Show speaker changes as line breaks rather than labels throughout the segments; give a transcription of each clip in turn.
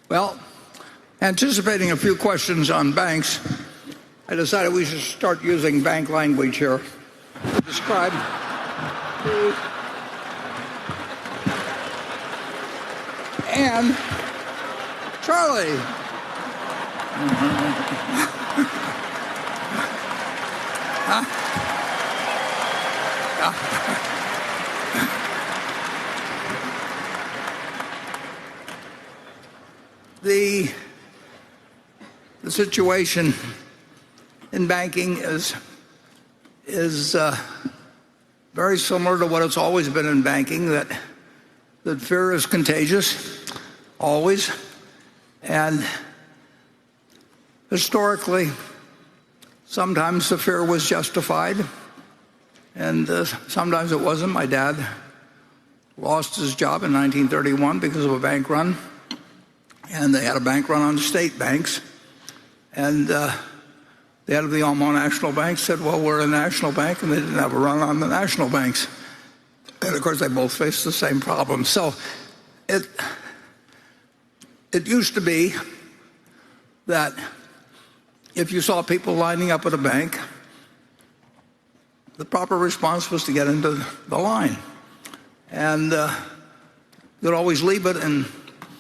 Well, anticipating a few questions on banks, I decided we should start using bank language here to describe the and Charlie. The situation in banking is very similar to what it's always been in banking, that fear is contagious, always. And historically, sometimes the fear was justified, and sometimes it wasn't. My dad lost his job in 1931 because of a bank run, and they had a bank run on state banks. And the head of the Omaha National Bank said, well, we're a national bank, and they didn't have a run on the national banks. And of course, they both faced the same problem. So it used to be that if you saw people lining up at a bank, the proper response was to get into the line. And you'd always leave it. And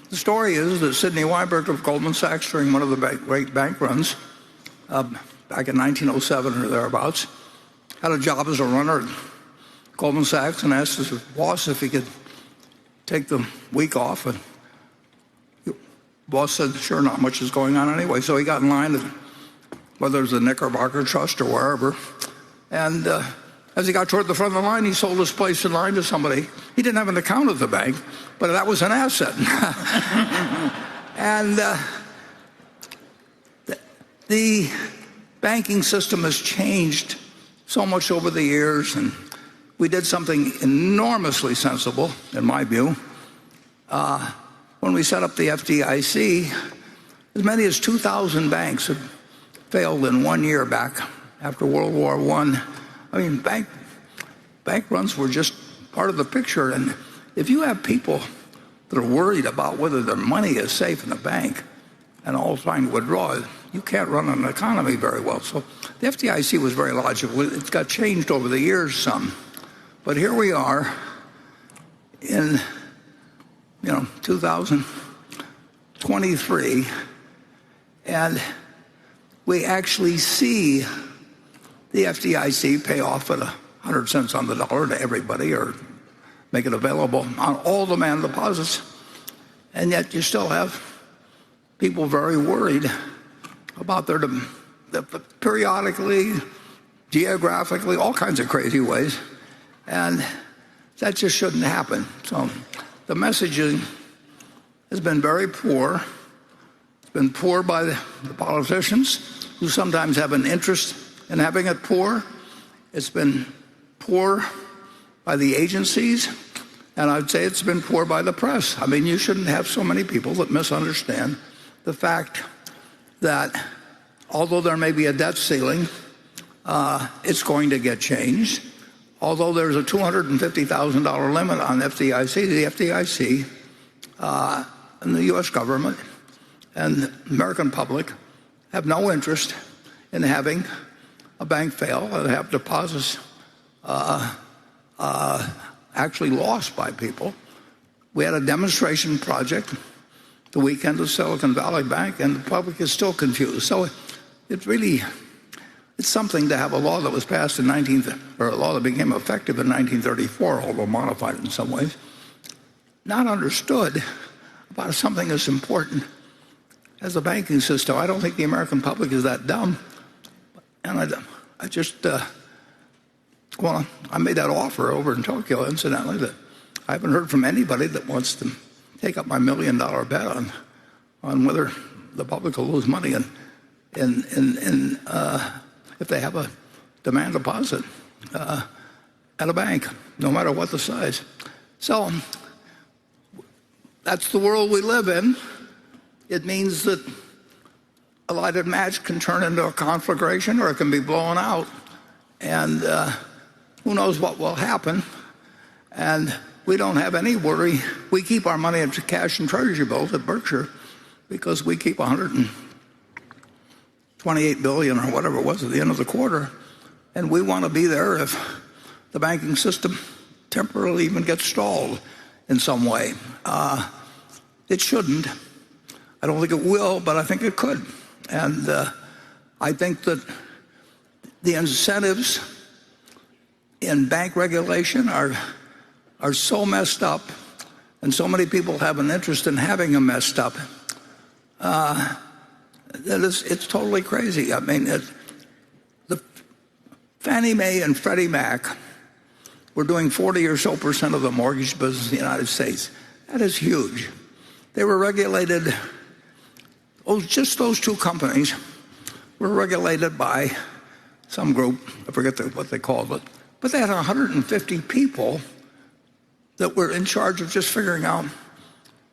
the story is that Sidney Weinberg of Goldman Sachs, during one of the great bank runs back in 1907 or thereabouts, had a job as a runner at Goldman Sachs and asked his boss if he could take the week off. And the boss said, sure, not much is going on anyway. So he got in line, whether it was the Knickerbocker Trust or wherever. And as he got toward the front of the line, he sold his place in line to somebody. He didn't have an account at the bank, but that was an asset. And the banking system has changed so much over the years, and we did something enormously sensible, in my view. When we set up the FDIC, as many as 2,000 banks had failed in 1 year back after World War I. I mean, bank runs were just part of the picture. And if you have people that are worried about whether their money is safe in the bank and all trying to withdraw it, you can't run an economy very well. So the FDIC was very logical. It's got changed over the years some. But here we are in 2023, and we actually see the FDIC pay off at 100 cents on the dollar to everybody, or make it available on all demand deposits. And yet you still have people very worried about their periodically, geographically, all kinds of crazy ways. And that just shouldn't happen. So the messaging has been very poor. It's been poor by the politicians, who sometimes have an interest in having it poor. It's been poor by the agencies, and I'd say it's been poor by the press. I mean, you shouldn't have so many people that misunderstand the fact that although there may be a debt ceiling, it's going to get changed. Although there's a $250,000 limit on FDIC, the FDIC and the U.S. government and the American public have no interest in having a bank fail and have deposits actually lost by people. We had a demonstration project the weekend of Silicon Valley Bank, and the public is still confused. So it's something to have a law that was passed in a law that became effective in 1934, although modified in some ways, not understood about something as important as the banking system. I don't think the American public is that dumb. And I made that offer over in Tokyo, incidentally, that I haven't heard from anybody that wants to take up my $1 million bet on whether the public will lose money if they have a demand deposit at a bank, no matter what the size. So that's the world we live in. It means that a lighted match can turn into a conflagration, or it can be blown out. And who knows what will happen. And we don't have any worry. We keep our money in cash and treasury bills at Berkshire, because we keep 128 billion or whatever it was at the end of the quarter, and we want to be there if the banking system temporarily even gets stalled in some way. It shouldn't. I don't think it will, but I think it could. And I think that the incentives in bank regulation are so messed up, and so many people have an interest in having them messed up, that it's totally crazy. I mean, the Fannie Mae and Freddie Mac were doing 40 or so percent of the mortgage business in the United States. That is huge. They were regulated, just those two companies were regulated by some group, I forget what they called it, but they had 150 people that were in charge of just figuring out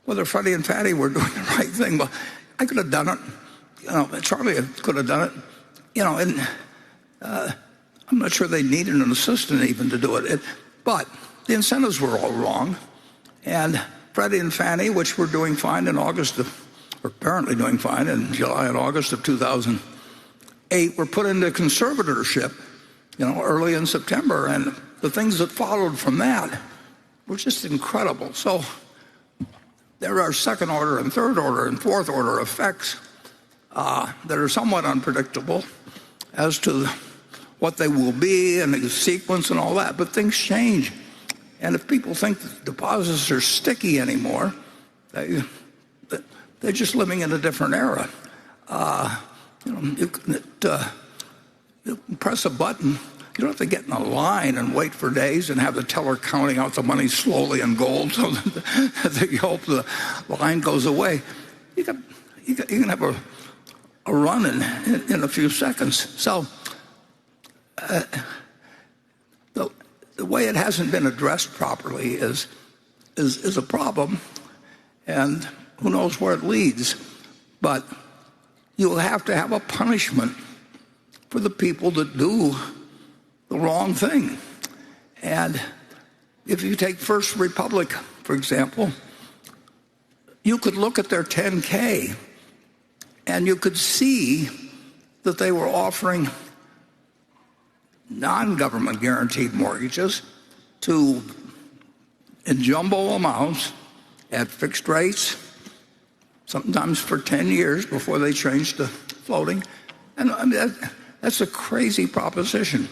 whether Freddie and Fannie were doing the right thing. Well, I could have done it. Charlie could have done it. And I'm not sure they needed an assistant even to do it. But the incentives were all wrong. And Freddie and Fannie, which were doing fine in August or apparently doing fine in July and August of 2008, were put into conservatorship, early in September. And the things that followed from that were just incredible. So there are second order and third order and fourth order effects that are somewhat unpredictable as to what they will be and the sequence and all that. But things change. And if people think that deposits are sticky anymore, they're just living in a different era. You press a button. You don't have to get in a line and wait for days and have the teller counting out the money slowly in gold so that you hope the line goes away. You can have a run in a few seconds. So the way it hasn't been addressed properly is a problem, and who knows where it leads. But you'll have to have a punishment for the people that do the wrong thing. And if you take First Republic, for example, you could look at their 10K and you could see that they were offering non-government guaranteed mortgages in jumbo amounts at fixed rates, sometimes for 10 years before they changed to floating. And I mean, that's a crazy proposition.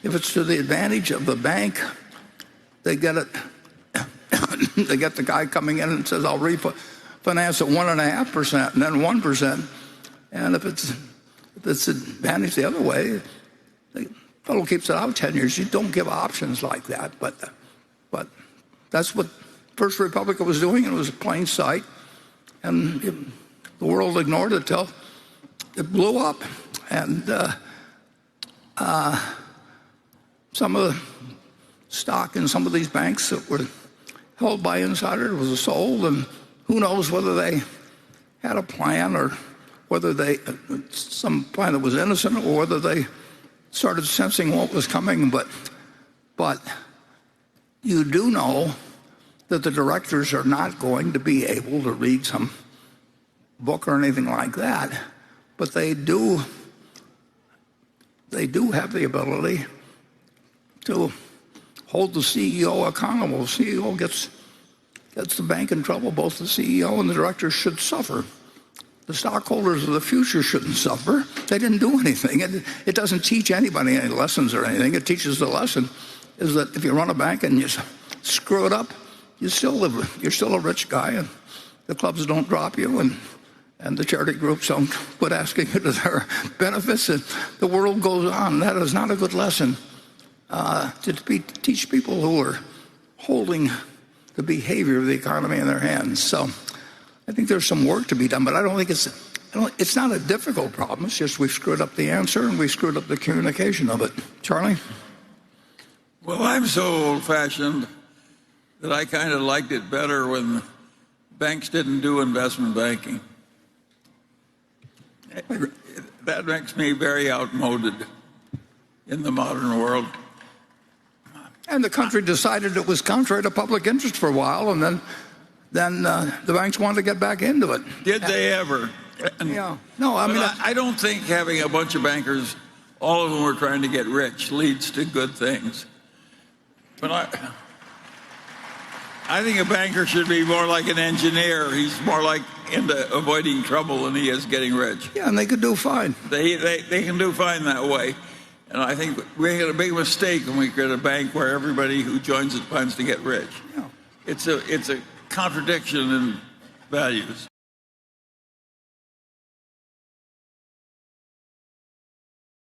If it's to the advantage of the bank, they get it. They get the guy coming in and says, I'll refinance at 1.5% and then 1%. And if it's advantage the other way, the fellow keeps it out 10 years. You don't give options like that. But that's what First Republic was doing, and it was a plain sight. And the world ignored it till it blew up. And some of the stock in some of these banks that were held by insiders was sold, and who knows whether they had a plan or whether some plan that was innocent or whether they started sensing what was coming. But you do know that the directors are not going to be able to read some book or anything like that, but they do have the ability to hold the CEO accountable. The CEO gets the bank in trouble. Both the CEO and the directors should suffer. The stockholders of the future shouldn't suffer. They didn't do anything. It doesn't teach anybody any lessons or anything. It teaches the lesson is that if you run a bank and you screw it up, you're still a rich guy, and the clubs don't drop you, and the charity groups don't quit asking you to their benefits, and the world goes on. That is not a good lesson to teach people who are holding the behavior of the economy in their hands. So I think there's some work to be done, but I don't think it's not a difficult problem. It's just we've screwed up the answer and we screwed up the communication of it. Charlie?
Well, I'm so old-fashioned that I kind of liked it better when banks didn't do investment banking. That makes me very outmoded in the modern world.
And the country decided it was contrary to public interest for a while, and then then the banks wanted to get back into it.
Did they ever?
Yeah. No, I mean,
I don't think having a bunch of bankers, all of them were trying to get rich, leads to good things. But I think a banker should be more like an engineer. He's more like into avoiding trouble than he is getting rich.
yeah, and they could do fine.
They can do fine that way. And I think we made a big mistake when we created a bank where everybody who joins it plans to get rich.
Yeah.
It's a contradiction in values.